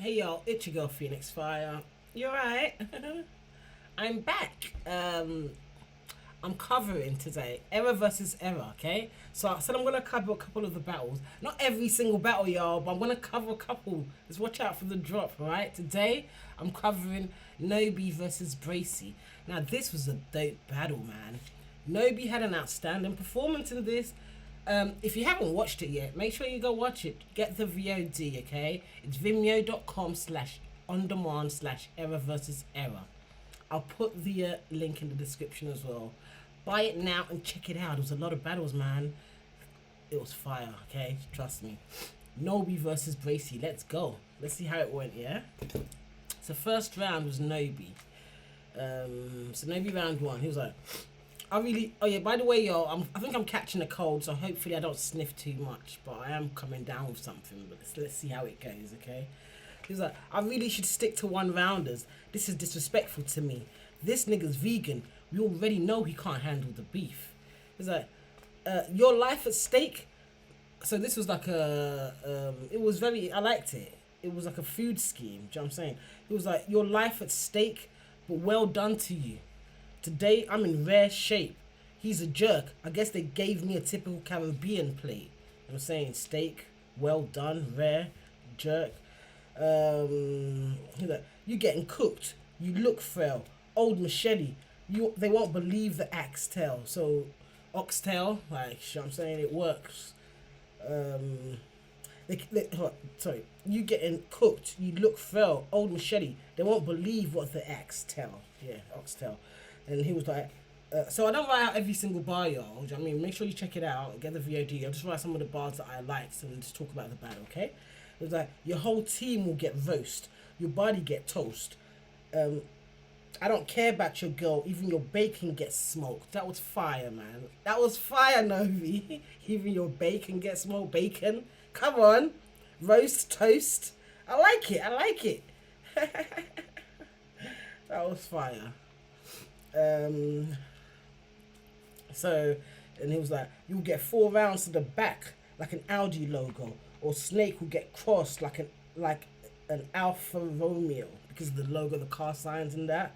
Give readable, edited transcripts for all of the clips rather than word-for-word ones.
Hey y'all, it's your girl PHEONIXXFIRE. You alright? I'm back. I'm covering today Error versus Error, okay? So I said I'm gonna cover a couple of the battles. Not every single battle, y'all, but I'm gonna cover a couple. Just watch out for the drop, alright? Today I'm covering Nobi versus BRACEY. Now this was a dope battle, man. Nobi had an outstanding performance in this. If you haven't watched it yet, make sure you go watch it. Get the VOD, okay? It's vimeo.com/ondemand/error versus error. I'll put the link in the description as well. Buy it now and check it out. There was a lot of battles, man. It was fire, okay? Trust me. Nobi versus BRACEY. Let's go. Let's see how it went, yeah? So first round was Nobi. So Nobi round one. He was like... oh yeah, by the way, y'all, I think I'm catching a cold, so hopefully I don't sniff too much, but I am coming down with something, but let's see how it goes, okay? He's like, I really should stick to one-rounders. This is disrespectful to me. This nigga's vegan. We already know he can't handle the beef. He's like, your life at stake? So this was like it was very, I liked it. It was like a food scheme, do you know what I'm saying? It was like, your life at stake, but well done to you. Today, I'm in rare shape. He's a jerk. I guess they gave me a typical Caribbean plate. You know what I'm saying? Steak, well done, rare, jerk. You getting cooked. You look frail. Old machete. They won't believe the axe tail. So, oxtail, like, you know what I'm saying? It works. Sorry. You getting cooked. You look frail. Old machete. They won't believe what the axe tail. Yeah, oxtail. And he was like, so I don't write out every single bar, y'all. I mean, make sure you check it out. Get the VOD. I'll just write some of the bars that I liked and just talk about the battle, okay? It was like, your whole team will get roast. Your body get toast. I don't care about your girl. Even your bacon gets smoked. That was fire, man. That was fire, Nobi. Even your bacon gets smoked. Bacon. Come on. Roast, toast. I like it. I like it. That was fire. So, and he was like, you'll get 4 rounds to the back like an Audi logo, or Snake will get crossed like an Alfa Romeo because of the logo, the car signs and that.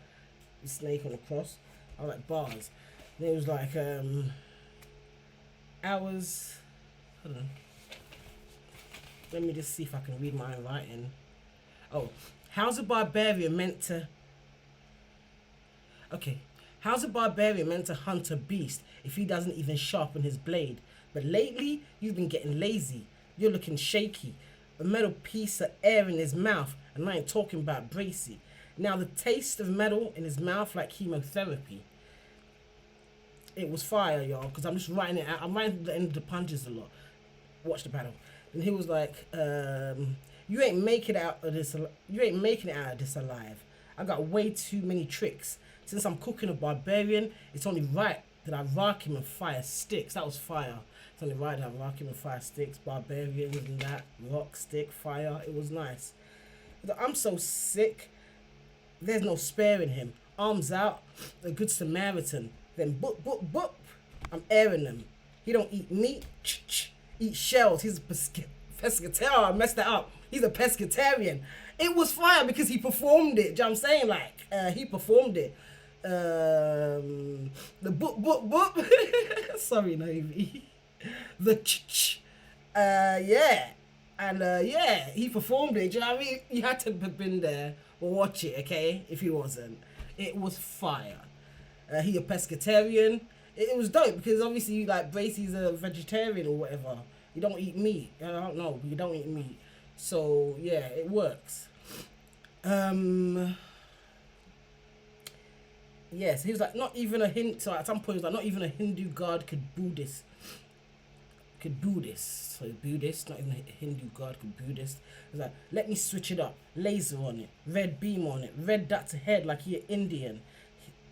The snake on the cross. I like bars. And it was like hours. Hold on. Let me just see if I can read my own writing. Oh, how's a barbarian meant to? Okay, how's a barbarian meant to hunt a beast if he doesn't even sharpen his blade? But lately, you've been getting lazy. You're looking shaky. A metal piece of air in his mouth, and I ain't talking about BRACEY. Now the taste of metal in his mouth like chemotherapy. It was fire, y'all, because I'm just writing it out. I'm writing the end of the punches a lot. Watch the battle. And he was like, you ain't making it out of this alive. I got way too many tricks. Since I'm cooking a barbarian, it's only right that I rock him and fire sticks. That was fire. It's only right that I rock him and fire sticks. Barbarians and that. Rock, stick, fire. It was nice. I'm so sick. There's no sparing him. Arms out. A good Samaritan. Then boop, boop, boop. I'm airing him. He don't eat meat. Eat shells. He's a pescatarian. I messed that up. He's a pescatarian. It was fire because he performed it. Do you know what I'm saying? Like, he performed it. The boop, boop, boop. Sorry, Nobi. The yeah. And, yeah, he performed it. Do you know what I mean? You had to have been there or watch it, okay? If he wasn't. It was fire. He a pescatarian. It was dope because obviously, like, BRACEY's a vegetarian or whatever. You don't eat meat. I don't know. You don't eat meat. So, yeah, it works. Yes, he was like, not even a hint. So at some point, he was like, not even a Hindu god could do this. So Buddhist, not even a Hindu god could do this. He was like, let me switch it up. Laser on it. Red beam on it. Red dot to head like he an Indian.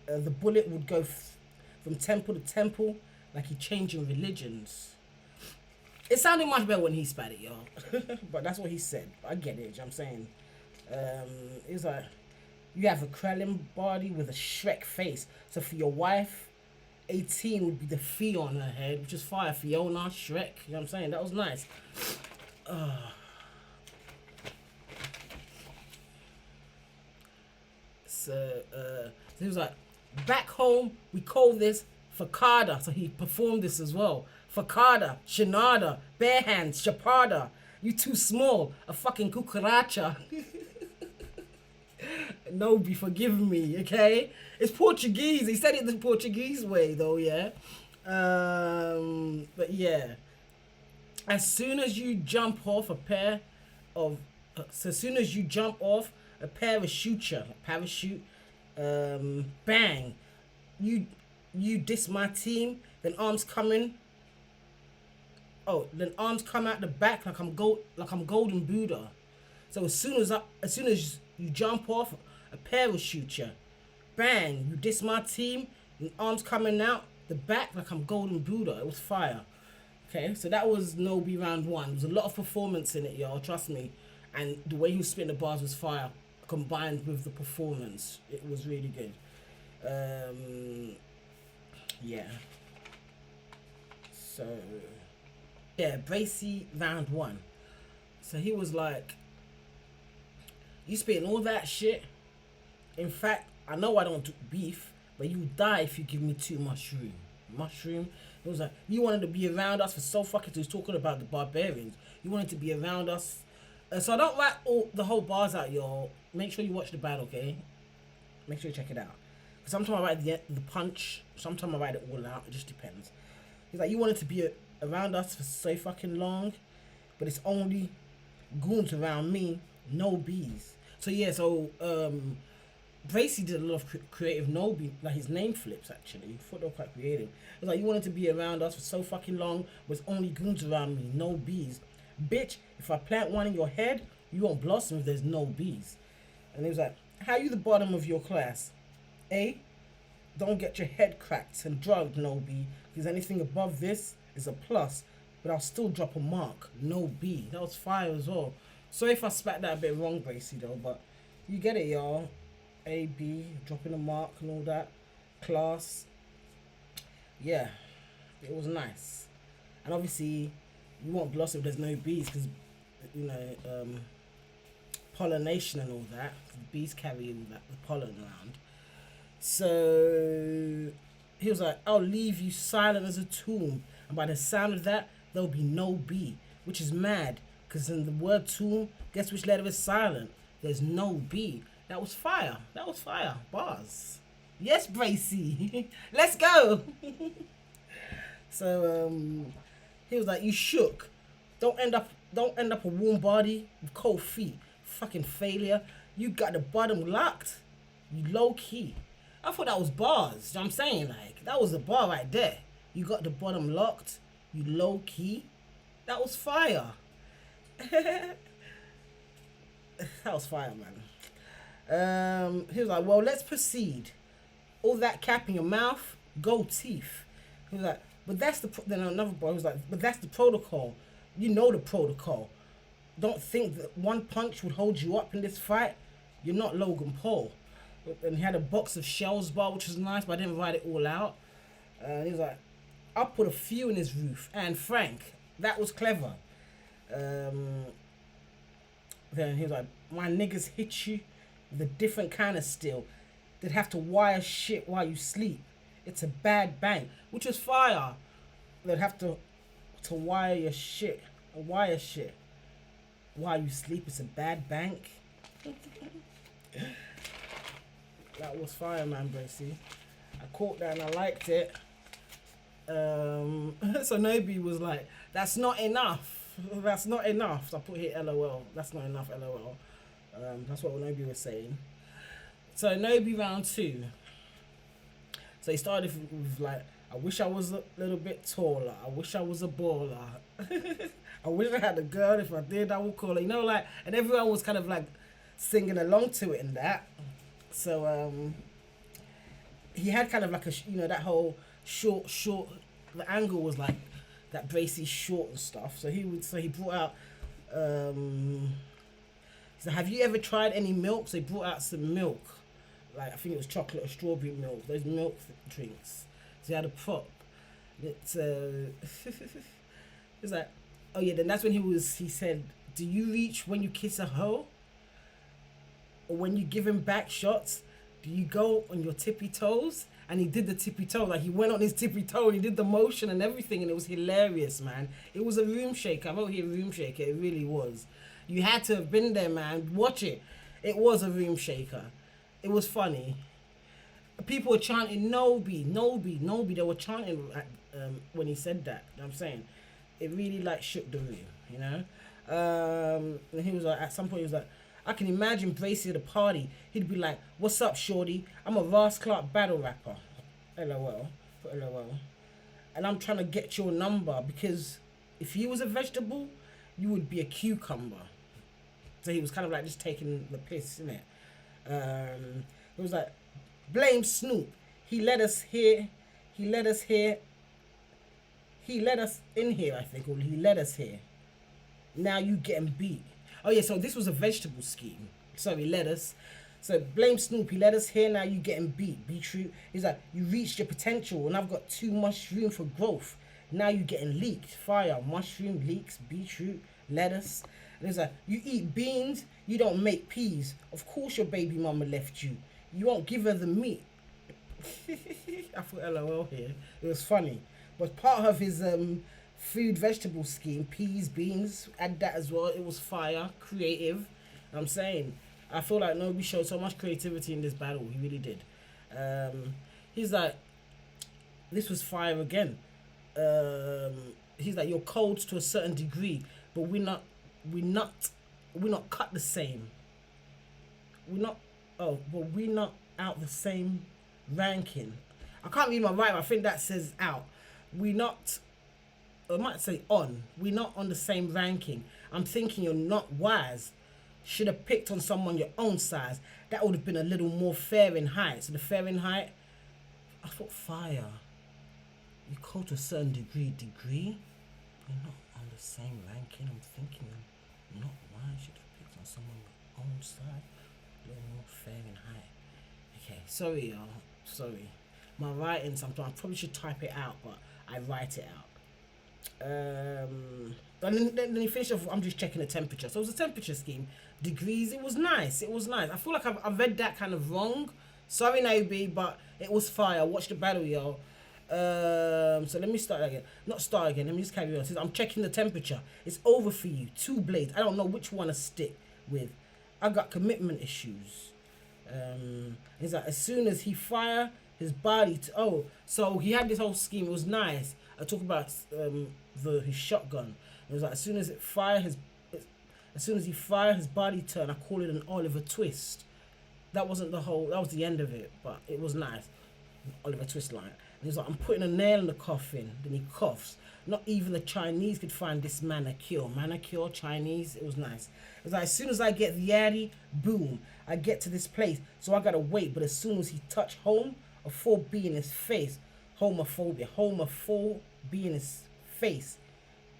The bullet would go from temple to temple like he changing religions. It sounded much better when he spat it, y'all. But that's what he said. I get it, you know what I'm saying? It was like, you have a Krellin body with a Shrek face. So for your wife, 18 would be the Fee on her head, which is fire. Fiona, Shrek, you know what I'm saying? That was nice. So he was like, back home we call this facada. So he performed this as well. Facada, shinada, bare hands, chapada. You too small, a fucking cucaracha. Nobi, forgive me, okay? It's Portuguese. He said it the Portuguese way, though, yeah. But yeah, as soon as you jump off a pair of, so as soon as you jump off a parachute, bang, you diss my team, then arms coming. Oh, then arms come out the back like I'm Golden Buddha. So as soon as you jump off a parachute, bang, you diss my team, and arms coming out the back like I'm Golden Buddha. It was fire. Okay, so that was Nobi round 1. There was a lot of performance in it, y'all, trust me. And the way he was spitting the bars was fire, combined with the performance. It was really good. Yeah. So, yeah, BRACEY round 1. So he was like, you spitting all that shit. In fact, I know I don't do beef, but you die if you give me 2 mushroom. It was like, you wanted to be around us for so fucking. He was talking about the barbarians. You wanted to be around us. So I don't write the whole bars out, y'all. Make sure you watch the battle, okay? Make sure you check it out. Sometimes I write the punch. Sometimes I write it all out. It just depends. He's like, you wanted to be around us for so fucking long, but it's only goons around me, no bees. So yeah, so BRACEY did a lot of creative Nobi, like his name flips actually. I thought they were quite creative. It's like, you wanted to be around us for so fucking long, but it's only goons around me, no bees. Bitch, if I plant one in your head, you won't blossom if there's no bees. And he was like, how you the bottom of your class? A, don't get your head cracked and drugged, Nobi, because anything above this is a plus, but I'll still drop a mark, no B. That was fire as well. Sorry if I spat that a bit wrong, BRACEY, though, but you get it, y'all. A, B, dropping a mark and all that. Class. Yeah, it was nice. And obviously, you won't blossom if there's no bees, because, you know, pollination and all that. Bees carry all that, the pollen around. So he was like, I'll leave you silent as a tomb, and by the sound of that, there'll be no B, which is mad, because in the word tomb, guess which letter is silent? There's no B. That was fire. That was fire. Bars. Yes, BRACEY. Let's go. So he was like, you shook. Don't end up a warm body with cold feet. Fucking failure. You got the bottom locked. You low key. I thought that was bars. You know what I'm saying? Like, that was a bar right there. You got the bottom locked. You low key. That was fire. That was fire, man. He was like, well, let's proceed. All that cap in your mouth, gold teeth. He was like, but that's the, then another boy was like, but that's the protocol. You know the protocol. Don't think that one punch would hold you up in this fight. You're not Logan Paul. And he had a box of shells bar, which was nice, but I didn't write it all out. He was like, I'll put a few in his roof. And Frank, that was clever. Then he was like, my niggas hit you with a different kind of steel. They'd have to wire shit while you sleep. It's a bad bank, which was fire. They'd have to wire your shit, while you sleep. It's a bad bank. That was fire, man, BRACEY. I caught that and I liked it. So Nobi was like, that's not enough. That's not enough. So I put here LOL. That's not enough, LOL. That's what Nobi was saying. So Nobi round 2. So he started with like, I wish I was a little bit taller. I wish I was a baller. I wish I had a girl. If I did, I would call her. You know, like, and everyone was kind of like singing along to it and that. So he had kind of like a, you know, that whole short. The angle was like that BRACEY short and stuff. So he brought out. So have you ever tried any milk? So he brought out some milk, like I think it was chocolate or strawberry milk. Those milk drinks. So he had a prop. It's it's like, oh yeah. Then that's when he said, do you reach when you kiss a hoe? Or when you give him back shots, do you go on your tippy toes? And he did the tippy toe, like he went on his tippy toe and he did the motion and everything, and it was hilarious, man. It was a room shaker. I wrote here room shaker. It really was. You had to have been there, man. Watch it. It was a room shaker. It was funny. People were chanting Nobi, Nobi, Nobi. They were chanting when he said that. You know what I'm saying, it really like shook the room, you know. And he was like, at some point he was like, I can imagine Bracey at a party. He'd be like, "What's up, shorty? I'm a Ross Clark battle rapper." LOL. Put LOL. And I'm trying to get your number because if you was a vegetable, you would be a cucumber. So he was kind of like just taking the piss, innit? It was like, blame Snoop. He let us here. He let us here. He let us in here, I think. Or he let us here. Now you getting beat. Oh yeah, so this was a vegetable scheme. Sorry, lettuce. So blame Snoop, he let us here, now you getting beat. Beetroot. He's like, you reached your potential and I've got too much room for growth. Now you getting leaked. Fire, mushroom, leeks, beetroot, lettuce. And he's like, you eat beans, you don't make peas. Of course your baby mama left you. You won't give her the meat. I thought LOL here. It was funny. But part of his food vegetable scheme, peas, beans, add that as well. It was fire, creative. I'm saying, I feel like Nobi showed so much creativity in this battle. He really did. He's like, this was fire again. He's like, you're cold to a certain degree, but we're not cut the same. But we're not out the same ranking. I can't read my writing. I think that says out. I might say on. We're not on the same ranking. I'm thinking you're not wise. Should have picked on someone your own size. That would have been a little more Fahrenheit. So the Fahrenheit, I thought fire. You call to a certain degree. We're not on the same ranking. I'm thinking you're not wise. Should have picked on someone your own size. A little more Fahrenheit. Okay, sorry y'all. Sorry. My writing sometimes, I probably should type it out, but I write it out. And then he finished off, I'm just checking the temperature. So it was a temperature scheme. Degrees, it was nice. I feel like I've read that kind of wrong. Sorry, Nobi, but it was fire. Watch the battle, y'all. So let me start again. Not start again. Let me just carry on. It says, I'm checking the temperature. It's over for you. 2 blades. I don't know which one to stick with. I got commitment issues. He's like, as soon as he fire his body so he had this whole scheme. It was nice. I talk about his shotgun. It was like, as soon as he fire his body turn, I call it an Oliver Twist. That wasn't that was the end of it, but it was nice. Oliver Twist line. And he's like, I'm putting a nail in the coffin. Then he coughs. Not even the Chinese could find this manicure. Manicure, Chinese, it was nice. It was like, as soon as I get the Yaddy, boom, I get to this place. So I gotta wait, but as soon as he touch home, a 4B in his face. Homophobia. Homophobia in his face.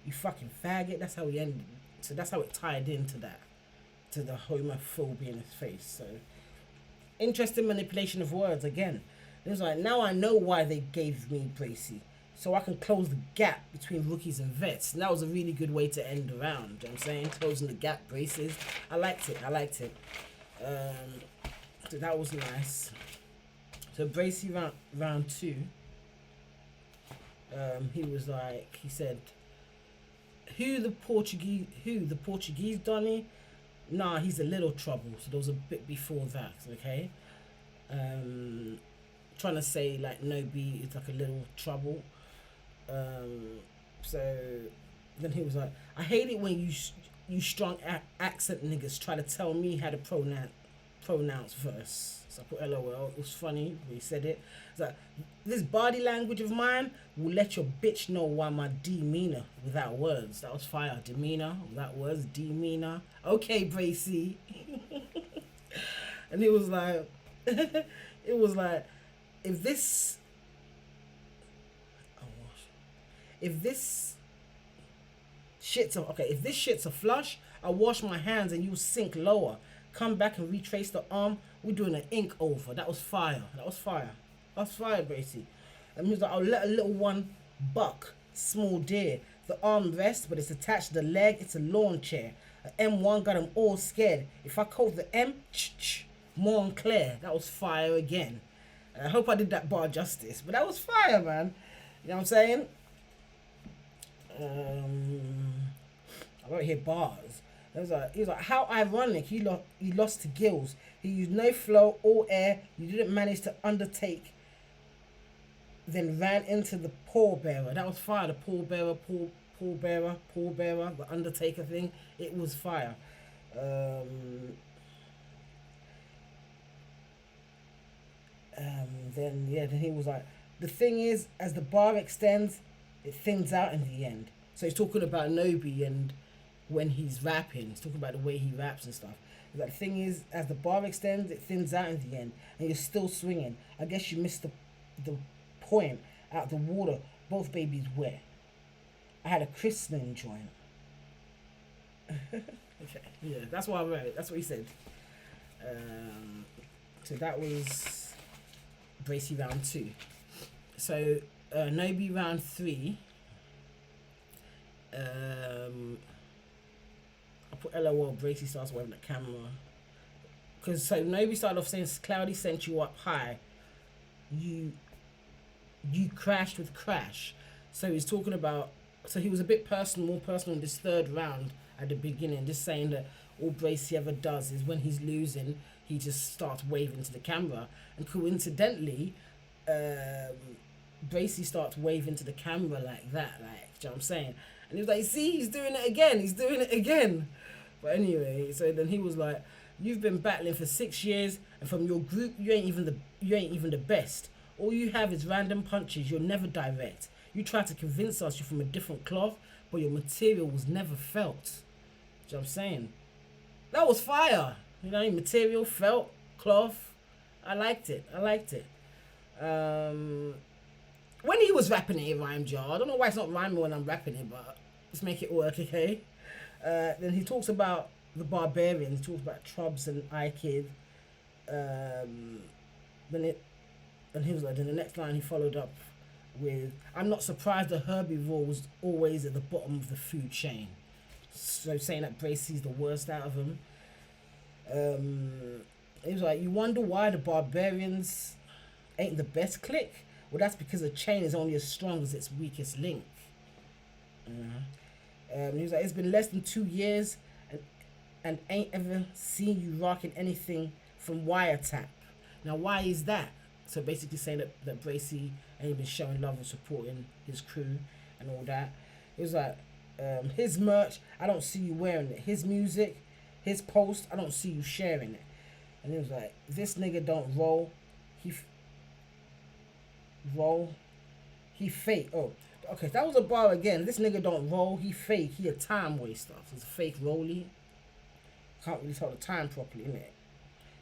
You fucking faggot. That's how he ended. So that's how it tied into that. To the homophobia in his face. So interesting manipulation of words again. It was like, now I know why they gave me BRACEY. So I can close the gap between rookies and vets. And that was a really good way to end the round. You know what I'm saying? Closing the gap, braces. I liked it. So that was nice. So BRACEY round 2. He said, who the Portuguese Donny? Nah, he's a little trouble. So there was a bit before that, okay? Trying to say like Nobi is like a little trouble. So then he was like, I hate it when you strong accent niggas try to tell me how to pronounce verse. So I put LOL. It was funny when he said it. It's like, this body language of mine will let your bitch know why my demeanor without words. That was fire. Demeanor without words. Demeanor. Okay, BRACEY. And it was like, if this shit's a flush, I'll wash my hands and you'll sink lower. Come back and retrace the arm. We're doing an ink over. That was fire, BRACEY. And he was like, I'll let a little one buck, small deer. The arm rests, but it's attached to the leg. It's a lawn chair. An M1 got them all scared. If I quote the M, Montclair. That was fire again. I hope I did that bar justice, but that was fire, man. You know what I'm saying? I wrote here bars. He was like, how ironic. He lost to Gills. He used no flow, all air. You didn't manage to undertake. Then ran into the pallbearer. That was fire. The pallbearer, the Undertaker thing. It was fire. Then he was like, the thing is, as the bar extends, it thins out in the end. So he's talking about Nobi and when he's rapping, he's talking about the way he raps and stuff. He's like, the thing is, as the bar extends, it thins out in the end, and you're still swinging. I guess you missed the point. Out the water, both babies wet. I had a christening joint. Okay, yeah, that's what I wrote. That's what he said. So that was BRACEY Round 2. So Nobi Round 3. I put LOL. BRACEY starts waving the camera. Because so Nobi started off saying Cloudy sent you up high. You crashed with Crash. So he's talking about. So he was a bit more personal in this third round at the beginning, just saying that all BRACEY ever does is when he's losing, he just starts waving to the camera. And coincidentally, BRACEY starts waving to the camera like that, like, do you know what I'm saying? And he was like, see, he's doing it again. But anyway, so then he was like, you've been battling for 6 years, and from your group, you ain't even the best. All you have is random punches, you're never direct. You try to convince us you're from a different cloth, but your material was never felt. Do you know what I'm saying? That was fire. You know, material, felt, cloth. I liked it. When he was rapping it rhymed, y'all. I don't know why it's not rhyming when I'm rapping it, but let's make it work, okay? Then he talks about the barbarians. He talks about Trubs and iKid. And he was like, in the next line he followed up with, I'm not surprised the herbivore was always at the bottom of the food chain. So saying that BRACEY's the worst out of them. He was like, you wonder why the barbarians ain't the best clique? Well, that's because a chain is only as strong as its weakest link. He was like, it's been less than 2 years and ain't ever seen you rocking anything from Wiretap. Now, why is that? So basically saying that BRACEY ain't been showing love and supporting his crew and all that. It was like, his merch, I don't see you wearing it. His music, his post, I don't see you sharing it. And it was like, this nigga don't roll. He fake. Oh, okay, that was a bar again. This nigga don't roll. He fake. He a time waster. So it's a fake rolly. Can't really tell the time properly, innit?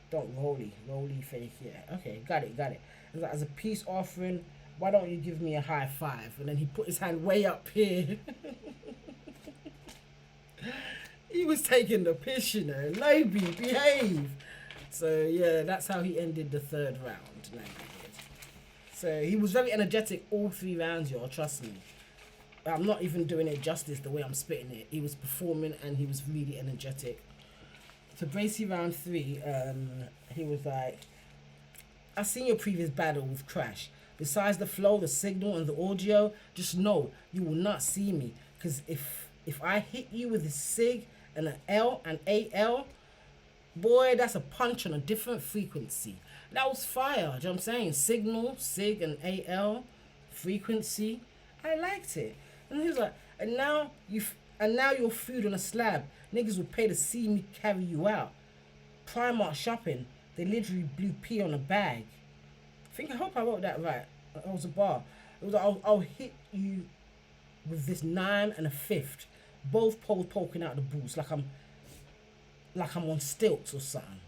Don't rolly fake. Yeah. Okay, got it. It's like, as a peace offering, why don't you give me a high five? And then he put his hand way up here. He was taking the piss, you know. Nobi, behave. So yeah, that's how he ended the third round. So he was very energetic all 3 rounds, y'all. Trust me. I'm not even doing it justice the way I'm spitting it. He was performing and he was really energetic. So BRACEY Round 3, he was like, I've seen your previous battle with Crash. Besides the flow, the signal, and the audio, just know you will not see me. Because if I hit you with a SIG and an L and AL, boy, that's a punch on a different frequency. That was fire. Do you know what I'm saying? Signal, SIG, and AL, frequency. I liked it. And he was like, and now you're food on a slab. Niggas will pay to see me carry you out. Primark shopping. They literally blew pee on a bag. I hope I wrote that right. That was a bar. It was like, I'll hit you with this 9 and a 5th. Both poles poking out the boots like I'm on stilts or something.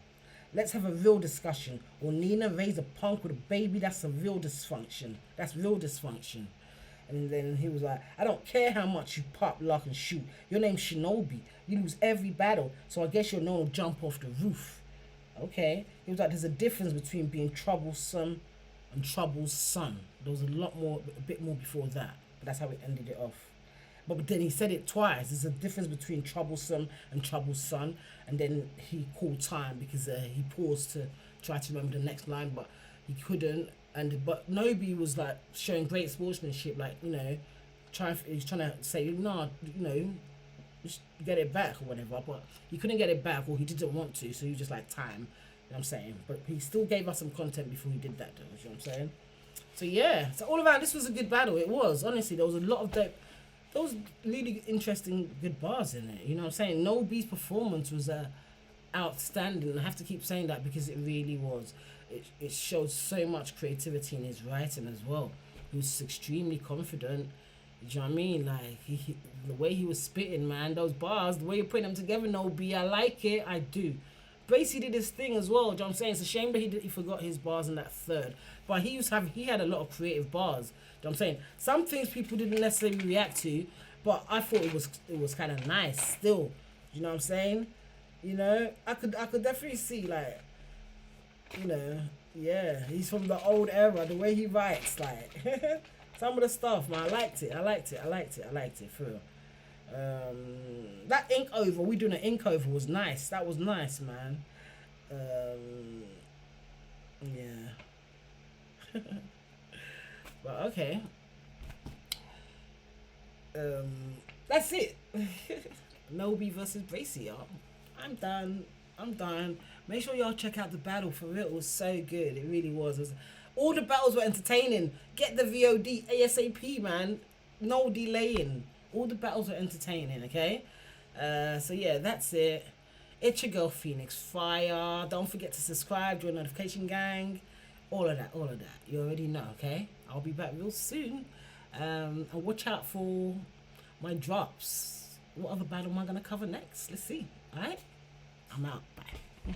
Let's have a real discussion. Or Nina raised a punk with a baby. That's a real dysfunction. And then he was like, I don't care how much you pop, lock, and shoot. Your name's Shinobi. You lose every battle, so I guess you're known to jump off the roof. Okay. He was like, there's a difference between being troublesome and trouble's son. There was a bit more before that. But that's how we ended it off. But then he said it twice. There's a difference between troublesome and troublesome. And then he called time because he paused to try to remember the next line, but he couldn't. But Nobi was like showing great sportsmanship, like, you know, he's trying to say, no, you know, just get it back or whatever. But he couldn't get it back, or he didn't want to, so he was just like time. You know what I'm saying? But he still gave us some content before he did that, though. You know what I'm saying? So yeah, so all around, this was a good battle. It was, honestly, there was a lot of dope. There was really interesting, good bars in it. You know what I'm saying? Nobi's performance was outstanding. And I have to keep saying that because it really was. It showed so much creativity in his writing as well. He was extremely confident. Do you know what I mean? Like, the way he was spitting, man, those bars, the way you're putting them together, Nobi, I like it. I do. BRACEY did his thing as well. Do you know what I'm saying? It's a shame that he forgot his bars in that third. But he had a lot of creative bars. Do you know what I'm saying? Some things people didn't necessarily react to, but I thought it was kind of nice still. You know what I'm saying? You know, I could definitely see, like, you know, yeah, he's from the old era. The way he writes, like, some of the stuff, man, I liked it, for real. That ink over, we doing an ink over was nice. That was nice, man. Yeah. But okay. That's it. Nobi versus BRACEY, y'all. I'm done. Make sure y'all check out the battle, for real. It was so good. It really was. All the battles were entertaining. Get the VOD ASAP, man. No delaying. All the battles were entertaining, okay? So yeah, that's it. It's your girl PHEONIXXFIRE. Don't forget to subscribe, join notification gang. All of that. You already know, okay? I'll be back real soon. And watch out for my drops. What other battle am I going to cover next? Let's see. Alright? I'm out. Bye.